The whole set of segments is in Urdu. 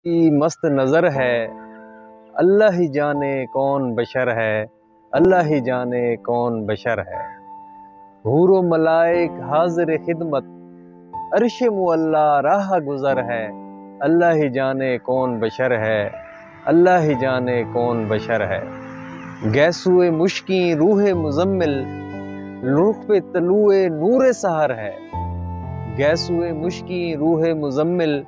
کی مست نظر ہے، اللہ ہی جانے کون بشر ہے، اللہ ہی جانے کون بشر ہے۔ حور و ملائک حاضر خدمت، عرش معلیٰ راہ گزر ہے، اللہ ہی جانے کون بشر ہے، اللہ ہی جانے کون بشر ہے۔ گیسوئے مشکیں روح مزمل، رخ پہ طلوع نور سحر ہے۔ گیسوئے مشکیں روح مزمل،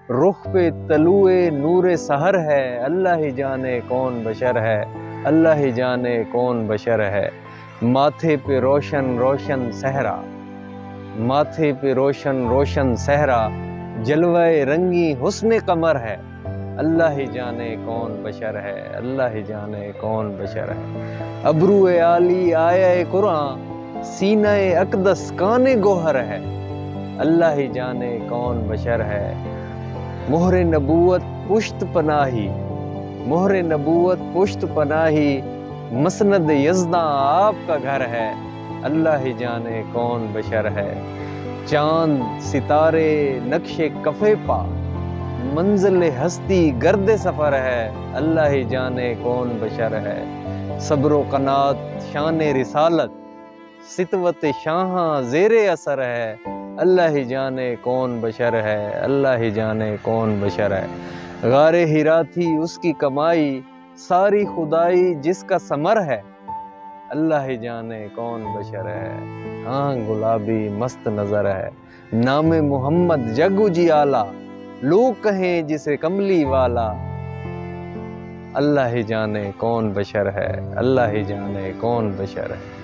رخ پہ طلوع نور سحر ہے، اللہ ہی جانے کون بشر ہے، اللہ ہی جانے کون بشر ہے۔ ماتھے پہ روشن روشن صحرا، ماتھے پہ روشن روشن صحرا، جلوہ رنگی حسن قمر ہے، اللہ ہی جانے کون بشر ہے، اللہ ہی جانے کون بشر ہے۔ ابرو عالی آیا قرآن، سینہ اقدس کان گوہر ہے، اللہ ہی جانے کون بشر ہے۔ مہر نبوت پشت پناہی، مہر نبوت پشت پناہی، مسند یزداں آپ کا گھر ہے، اللہ ہی جانے کون بشر ہے۔ چاند ستارے نقش کفے پا، منزل ہستی گرد سفر ہے، اللہ ہی جانے کون بشر ہے۔ صبر و قنات شان رسالت، ستوت شاہاں زیر اثر ہے، اللہ ہی جانے کون بشر ہے، اللہ ہی جانے کون بشر ہے۔ غار ہرا تھی اس کی کمائی، ساری خدائی جس کا ثمر ہے، اللہ ہی جانے کون بشر ہے۔ ہاں گلابی مست نظر ہے، نام محمد جگ اجیالا، لوگ کہیں جسے کملی والا، اللہ ہی جانے کون بشر ہے، اللہ ہی جانے کون بشر ہے۔